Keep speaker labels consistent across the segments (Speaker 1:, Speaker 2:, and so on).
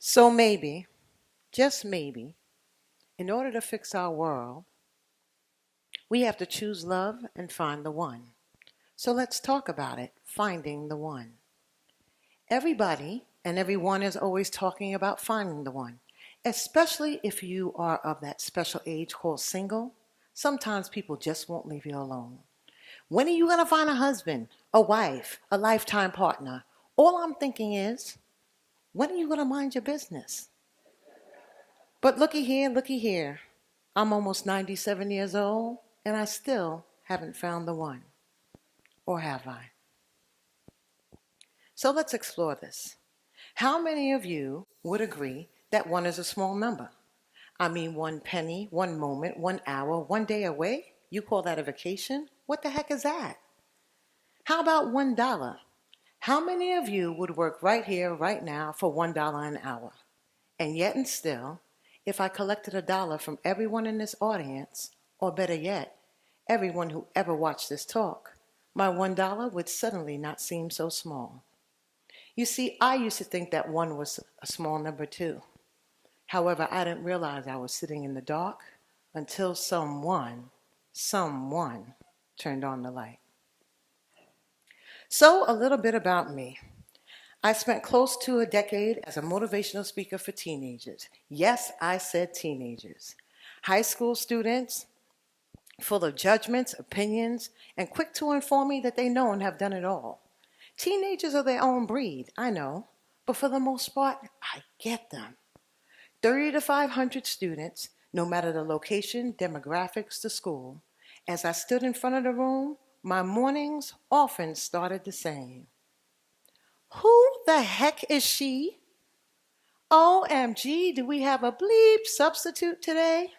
Speaker 1: So maybe, just maybe, in order to fix our world, we have to choose love and find the one. So let's talk about it, finding the one. Everybody and everyone is always talking about finding the one, especially if you are of that special age called single. Sometimes people just won't leave you alone. When are you going to find a husband, a wife, a lifetime partner? All I'm thinking is, when are you going to mind your business? But looky here, looky here. I'm almost 97 years old, and I still haven't found the one. Or have I? So let's explore this. How many of you would agree that one is a small number? I mean, 1 penny, 1 moment, 1 hour, 1 day away? You call that a vacation? What the heck is that? How about $1? How many of you would work right here, right now for $1 an hour? And yet and still, if I collected $1 from everyone in this audience, or better yet, everyone who ever watched this talk, my $1 would suddenly not seem so small. You see, I used to think that one was a small number too. However, I didn't realize I was sitting in the dark until someone turned on the light. So a little bit about me. I spent close to a decade as a motivational speaker for teenagers. Yes, I said teenagers. High school students, full of judgments, opinions, and quick to inform me that they know and have done it all. Teenagers are their own breed, I know, but for the most part, I get them. 30 to 500 students, no matter the location, demographics, the school. As I stood in front of the room, my mornings often started the same. Who the heck is she? OMG, do we have a bleep substitute today?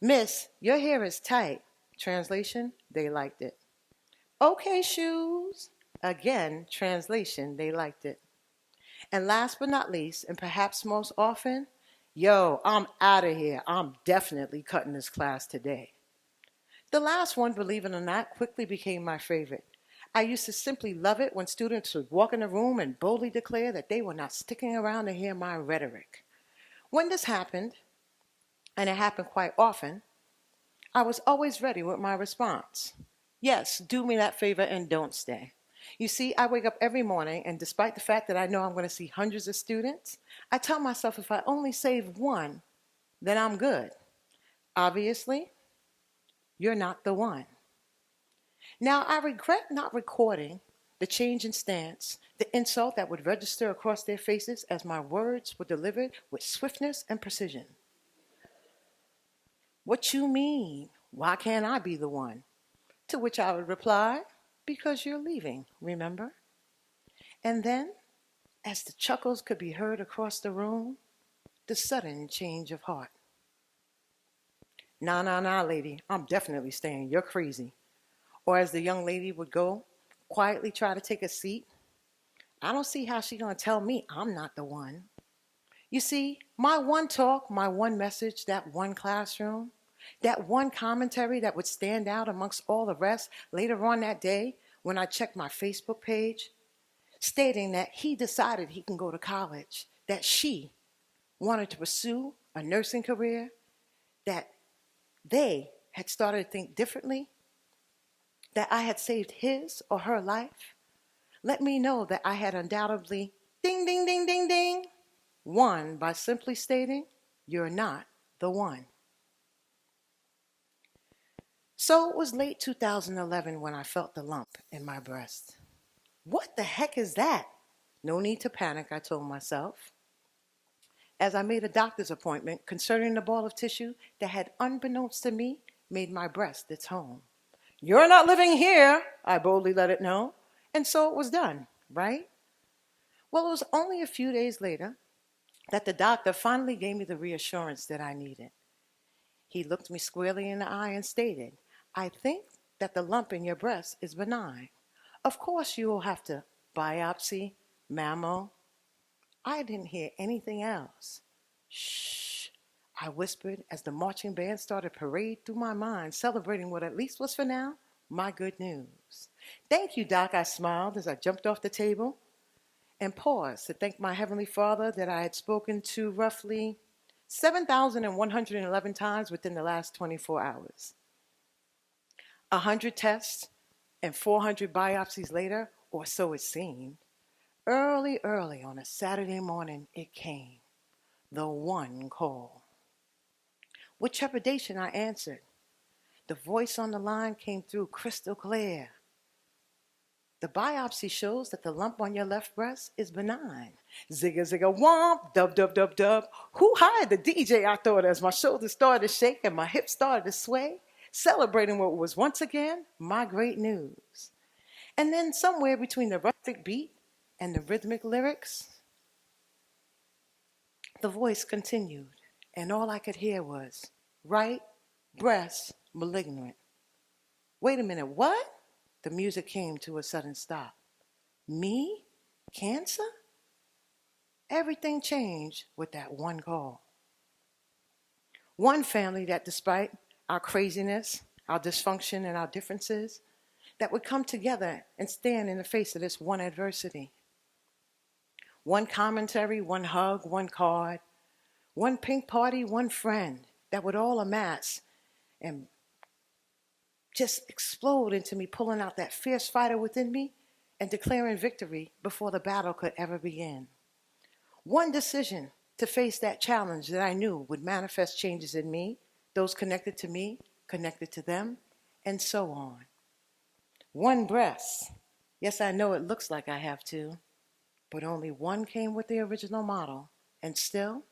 Speaker 1: Miss, your hair is tight. Translation, they liked it. Okay, shoes. Again, translation, they liked it. And last but not least, and perhaps most often, yo, I'm out of here. I'm definitely cutting this class today. The last one, believe it or not, quickly became my favorite. I used to simply love it when students would walk in the room and boldly declare that they were not sticking around to hear my rhetoric. When this happened, and it happened quite often, I was always ready with my response. Yes, do me that favor and don't stay. You see, I wake up every morning, and despite the fact that I know I'm going to see hundreds of students, I tell myself if I only save one, then I'm good. Obviously, you're not the one. Now, I regret not recording the change in stance, the insult that would register across their faces as my words were delivered with swiftness and precision. What you mean? Why can't I be the one? To which I would reply, because you're leaving, remember? And then, as the chuckles could be heard across the room, the sudden change of heart. Nah, lady, I'm definitely staying. You're crazy. Or as the young lady would go, quietly try to take a seat, I don't see how she's going to tell me I'm not the one. You see, my one talk, my one message, that one classroom, that one commentary that would stand out amongst all the rest later on that day when I checked my Facebook page, stating that he decided he can go to college, that she wanted to pursue a nursing career, that they had started to think differently, that I had saved his or her life, let me know that I had undoubtedly ding, ding, ding, ding, ding, won by simply stating, you're not the one. So it was late 2011 when I felt the lump in my breast. What the heck is that? No need to panic, I told myself, as I made a doctor's appointment concerning the ball of tissue that had, unbeknownst to me, made my breast its home. You're not living here, I boldly let it know, and so it was done, right? Well, it was only a few days later that the doctor finally gave me the reassurance that I needed. He looked me squarely in the eye and stated, I think that the lump in your breast is benign. Of course you will have to biopsy, mammo. I didn't hear anything else. Shh, I whispered as the marching band started parade through my mind, celebrating what at least was for now my good news. Thank you, Doc, I smiled as I jumped off the table. and pause to thank my Heavenly Father that I had spoken to roughly 7,111 times within the last 24 hours. 100 tests and 400 biopsies later, or so it seemed, early on a Saturday morning it came, the one call. With trepidation I answered. The voice on the line came through crystal clear. The biopsy shows that the lump on your left breast is benign. Zigga, zigga, womp, dub, dub, dub, dub. Who hired the DJ? I thought as my shoulders started to shake and my hips started to sway, celebrating what was once again my great news. And then somewhere between the rustic beat and the rhythmic lyrics, the voice continued, and all I could hear was, right breast malignant. Wait a minute, what? The music came to a sudden stop. Me? Cancer? Everything changed with that one call. One family that, despite our craziness, our dysfunction, and our differences, that would come together and stand in the face of this one adversity. One commentary, one hug, one card, one pink party, one friend that would all amass and just explode into me, pulling out that fierce fighter within me and declaring victory before the battle could ever begin. One decision to face that challenge that I knew would manifest changes in me, those connected to me, connected to them, and so on. One breast. Yes, I know it looks like I have two, but only one came with the original model, and still,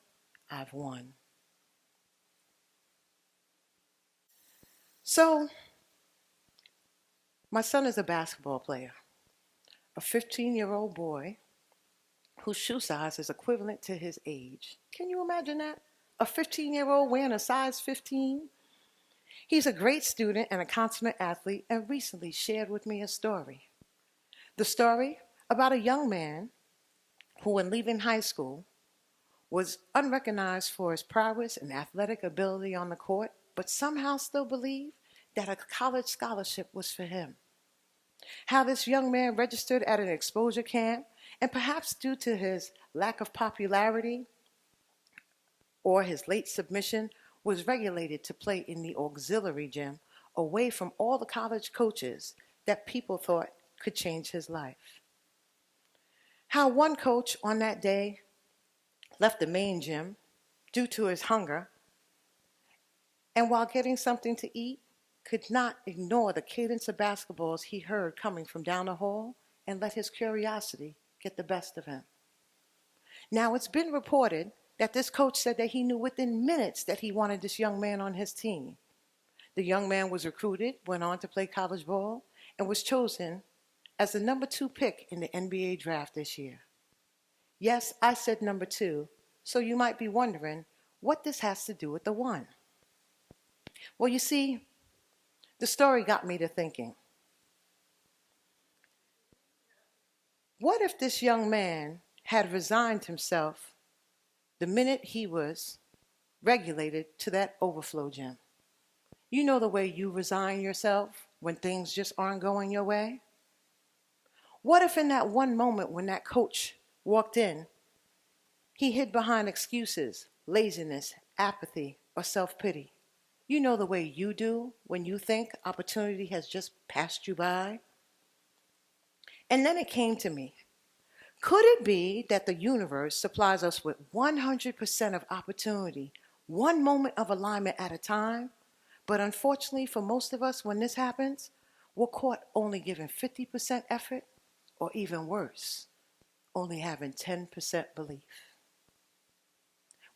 Speaker 1: I've won. So, my son is a basketball player, a 15-year-old boy whose shoe size is equivalent to his age. Can you imagine that? A 15-year-old wearing a size 15? He's a great student and a consummate athlete and recently shared with me a story. The story about a young man who, when leaving high school, was unrecognized for his prowess and athletic ability on the court, but somehow still believed that a college scholarship was for him. How this young man registered at an exposure camp, and perhaps due to his lack of popularity or his late submission, was regulated to play in the auxiliary gym away from all the college coaches that people thought could change his life. How one coach on that day left the main gym due to his hunger, and while getting something to eat, could not ignore the cadence of basketballs he heard coming from down the hall and let his curiosity get the best of him. Now, it's been reported that this coach said that he knew within minutes that he wanted this young man on his team. The young man was recruited, went on to play college ball, and was chosen as the number 2 pick in the NBA draft this year. Yes, I said number 2, so you might be wondering what this has to do with the one. Well, you see, the story got me to thinking. What if this young man had resigned himself the minute he was regulated to that overflow gym? You know the way you resign yourself when things just aren't going your way? What if in that one moment when that coach walked in, he hid behind excuses, laziness, apathy, or self-pity? You know the way you do when you think opportunity has just passed you by? And then it came to me. Could it be that the universe supplies us with 100% of opportunity, one moment of alignment at a time? But unfortunately for most of us, when this happens, we're caught only giving 50% effort, or even worse, only having 10% belief.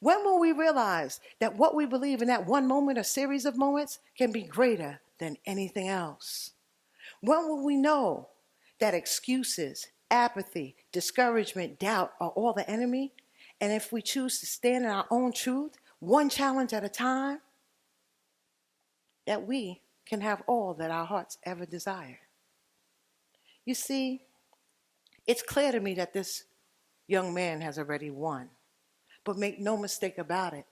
Speaker 1: When will we realize that what we believe in that one moment or series of moments can be greater than anything else? When will we know that excuses, apathy, discouragement, doubt are all the enemy? And if we choose to stand in our own truth, one challenge at a time, that we can have all that our hearts ever desire. You see, it's clear to me that this young man has already won. But make no mistake about it.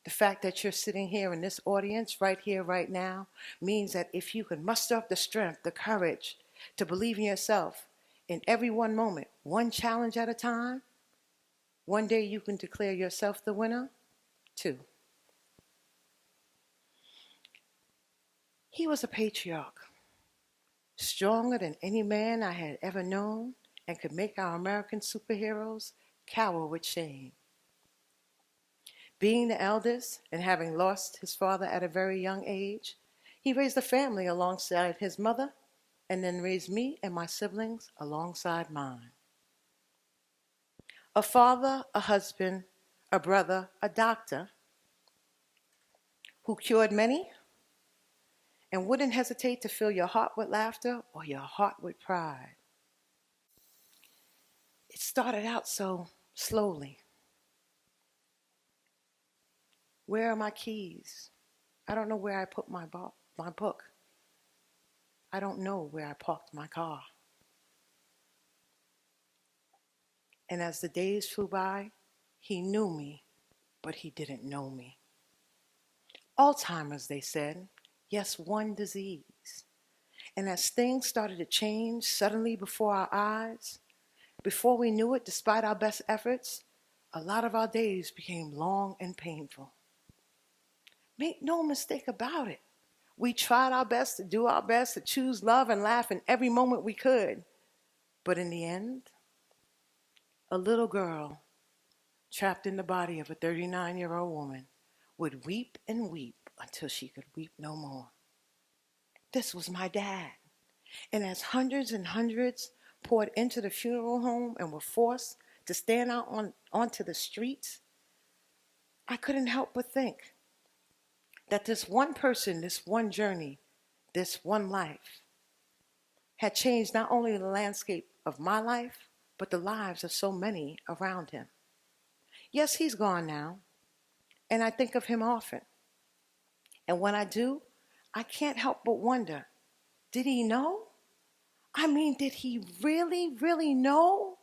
Speaker 1: The fact that you're sitting here in this audience right here, right now, means that if you can muster up the strength, the courage to believe in yourself in every one moment, one challenge at a time. One day you can declare yourself the winner. 2, he was a patriarch, stronger than any man I had ever known, and could make our American superheroes cower with shame. Being the eldest and having lost his father at a very young age, he raised a family alongside his mother and then raised me and my siblings alongside mine. A father, a husband, a brother, a doctor who cured many and wouldn't hesitate to fill your heart with laughter or your heart with pride. It started out so slowly. Where are my keys? I don't know where I put my book. I don't know where I parked my car. And as the days flew by, he knew me, but he didn't know me. Alzheimer's, they said. Yes, one disease. And as things started to change suddenly before our eyes, before we knew it, despite our best efforts, a lot of our days became long and painful. Make no mistake about it. We tried our best to do our best to choose love and laugh in every moment we could. But in the end, a little girl trapped in the body of a 39-year-old woman would weep and weep until she could weep no more. This was my dad. And as hundreds and hundreds poured into the funeral home and were forced to stand out onto the streets, I couldn't help but think that this one person, this one journey, this one life had changed not only the landscape of my life, but the lives of so many around him. Yes, he's gone now, and I think of him often. And when I do, I can't help but wonder, did he know? I mean, did he really, really know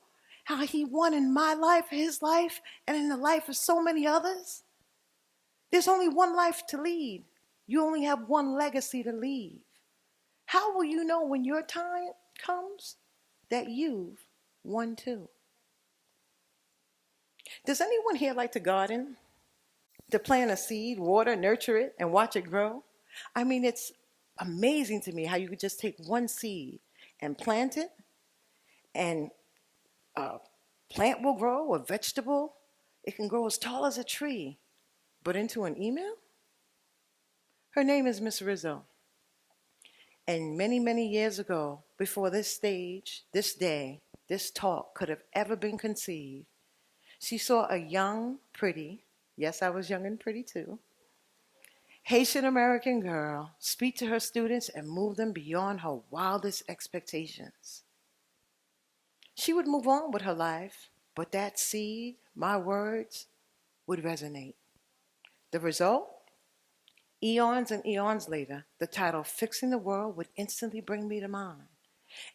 Speaker 1: how he won in my life, his life, and in the life of so many others? There's only one life to lead. You only have one legacy to leave. How will you know when your time comes that you've won too? Does anyone here like to garden? To plant a seed, water, nurture it, and watch it grow? I mean, it's amazing to me how you could just take one seed and plant it, and a plant will grow, a vegetable. It can grow as tall as a tree. But into an email? Her name is Miss Rizzo. And many, many years ago, before this stage, this day, this talk could have ever been conceived, she saw a young, pretty, yes, I was young and pretty too, Haitian-American girl speak to her students and move them beyond her wildest expectations. She would move on with her life, but that seed, my words, would resonate. The result? Eons and eons later, the title Fixing the World would instantly bring me to mind.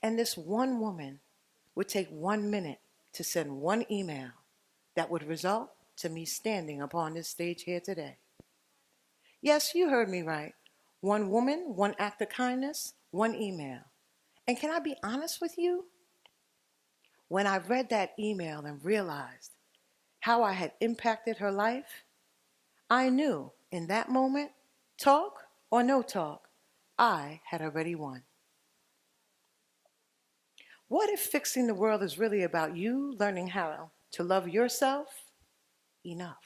Speaker 1: And this one woman would take 1 minute to send one email that would result to me standing upon this stage here today. Yes, you heard me right. One woman, one act of kindness, one email. And can I be honest with you? When I read that email and realized how I had impacted her life, I knew in that moment, talk or no talk, I had already won. What if fixing the world is really about you learning how to love yourself enough?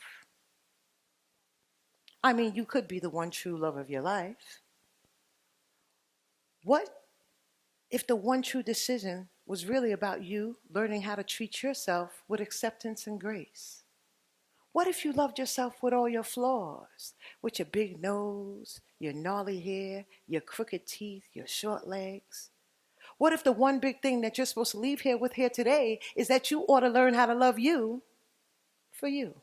Speaker 1: I mean, you could be the one true love of your life. What if the one true decision was really about you learning how to treat yourself with acceptance and grace? What if you loved yourself with all your flaws, with your big nose, your gnarly hair, your crooked teeth, your short legs? What if the one big thing that you're supposed to leave here with here today is that you ought to learn how to love you for you?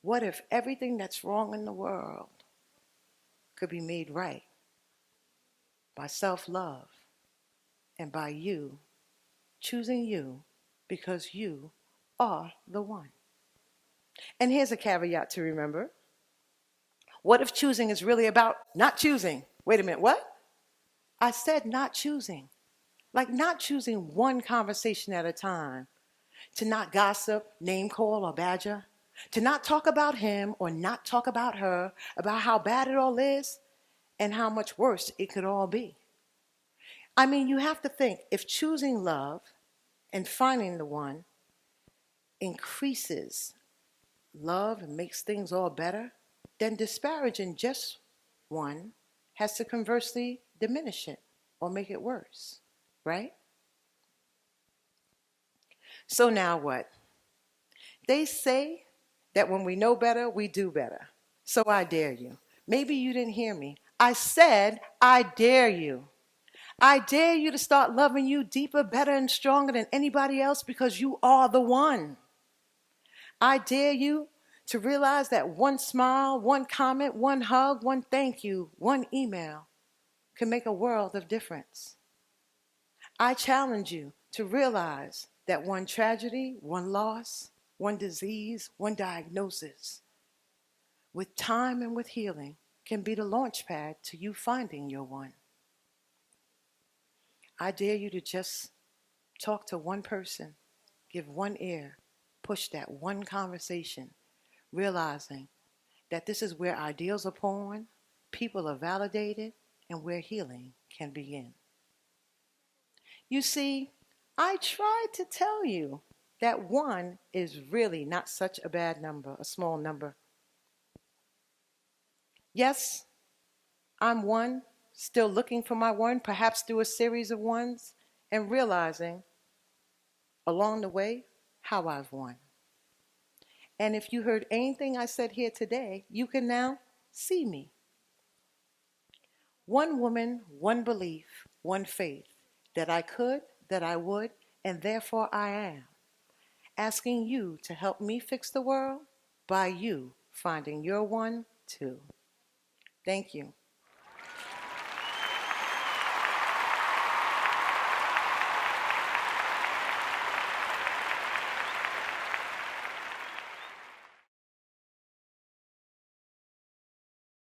Speaker 1: What if everything that's wrong in the world could be made right by self-love and by you choosing you because you are the one? And here's a caveat to remember. What if choosing is really about not choosing? Wait a minute, what? I said not choosing. Like not choosing one conversation at a time, to not gossip, name call, or badger, to not talk about him or not talk about her, about how bad it all is and how much worse it could all be. I mean, you have to think, if choosing love and finding the one increases love and makes things all better, then disparaging just one has to conversely diminish it or make it worse, right? So now what? They say that when we know better, we do better. So I dare you. Maybe you didn't hear me. I said, I dare you. I dare you to start loving you deeper, better, and stronger than anybody else because you are the one. I dare you to realize that one smile, one comment, one hug, one thank you, one email can make a world of difference. I challenge you to realize that one tragedy, one loss, one disease, one diagnosis, with time and with healing, can be the launch pad to you finding your one. I dare you to just talk to one person, give one ear, push that one conversation, realizing that this is where ideals are born, people are validated, and where healing can begin. You see, I tried to tell you that one is really not such a bad number, a small number. Yes, I'm one, still looking for my one, perhaps through a series of ones, and realizing along the way how I've won. And if you heard anything I said here today, you can now see me. One woman, one belief, one faith, that I could, that I would, and therefore I am. Asking you to help me fix the world by you finding your one too. Thank you.